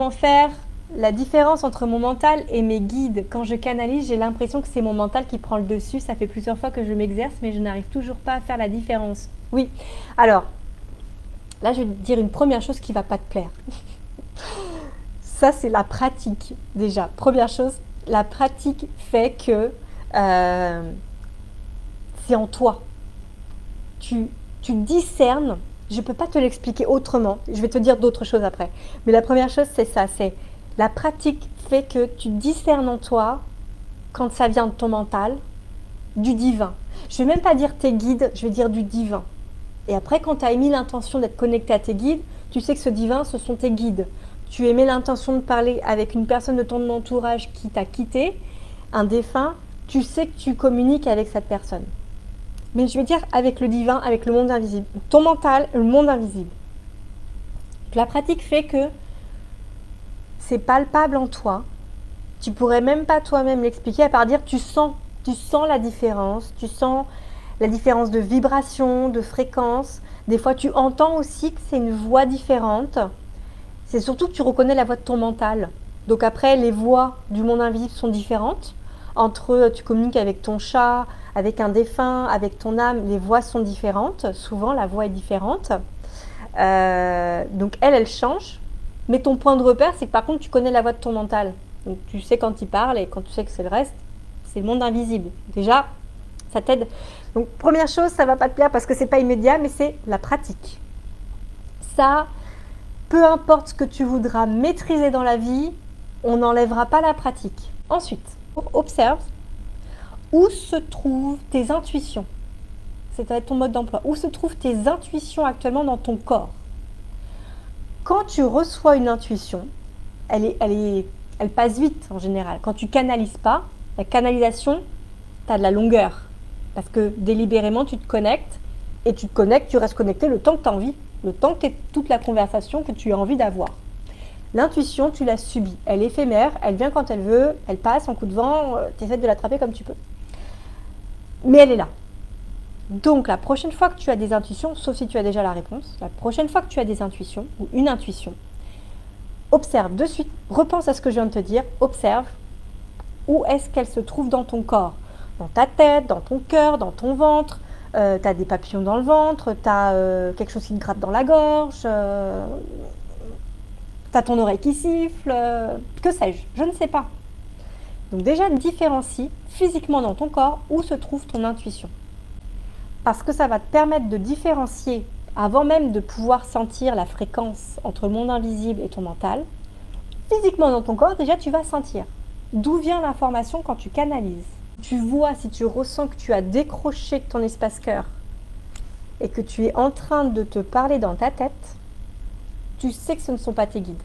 Comment faire la différence entre mon mental et mes guides? Quand je canalise, j'ai l'impression que c'est mon mental qui prend le dessus. Ça fait plusieurs fois que je m'exerce, mais je n'arrive toujours pas à faire la différence. Oui, alors, là, je vais te dire une première chose qui ne va pas te plaire. Ça, c'est la pratique, déjà. Première chose, la pratique fait que c'est en toi. Tu, tu discernes. Je ne peux pas te l'expliquer autrement. Je vais te dire d'autres choses après. Mais la première chose, c'est ça. C'est la pratique fait que tu discernes en toi, quand ça vient de ton mental, du divin. Je ne vais même pas dire tes guides, je vais dire du divin. Et après, quand tu as émis l'intention d'être connecté à tes guides, tu sais que ce divin, ce sont tes guides. Tu émets l'intention de parler avec une personne de ton entourage qui t'a quitté, un défunt, tu sais que tu communiques avec cette personne. Mais je vais dire avec le divin, avec le monde invisible. Ton mental, le monde invisible. La pratique fait que c'est palpable en toi. Tu pourrais même pas toi-même l'expliquer à part dire tu sens la différence, tu sens la différence de vibration, de fréquence. Des fois, tu entends aussi que c'est une voix différente. C'est surtout que tu reconnais la voix de ton mental. Donc après, les voix du monde invisible sont différentes. Entre eux, tu communiques avec ton chat, avec un défunt, avec ton âme, les voix sont différentes. Souvent, la voix est différente. Donc elle change. Mais ton point de repère, c'est que par contre, tu connais la voix de ton mental. Donc tu sais quand il parle et quand tu sais que c'est le reste, c'est le monde invisible. Déjà, ça t'aide. Donc première chose, ça va pas te plaire parce que c'est pas immédiat, mais c'est la pratique. Ça, peu importe ce que tu voudras maîtriser dans la vie, on n'enlèvera pas la pratique. Ensuite, observe où se trouvent tes intuitions. C'est ton mode d'emploi. Où se trouvent tes intuitions actuellement dans ton corps? Quand tu reçois une intuition, elle passe vite en général. Quand tu canalises pas, la canalisation, tu as de la longueur. Parce que délibérément, tu te connectes et tu te connectes, tu restes connecté le temps que tu as envie, le temps que tu aies toute la conversation que tu as envie d'avoir. L'intuition, tu la subis. Elle est éphémère, elle vient quand elle veut, elle passe en coup de vent, tu essaies de l'attraper comme tu peux. Mais elle est là. Donc la prochaine fois que tu as des intuitions, sauf si tu as déjà la réponse, la prochaine fois que tu as des intuitions ou une intuition, observe de suite, repense à ce que je viens de te dire, observe où est-ce qu'elle se trouve dans ton corps, dans ta tête, dans ton cœur, dans ton ventre, tu as des papillons dans le ventre, tu as quelque chose qui te gratte dans la gorge, tu as ton oreille qui siffle, que sais-je, je ne sais pas. Donc déjà, différencie physiquement dans ton corps où se trouve ton intuition. Parce que ça va te permettre de différencier, avant même de pouvoir sentir la fréquence entre le monde invisible et ton mental, physiquement dans ton corps, déjà tu vas sentir d'où vient l'information quand tu canalises. Tu vois, si tu ressens que tu as décroché de ton espace cœur et que tu es en train de te parler dans ta tête, tu sais que ce ne sont pas tes guides.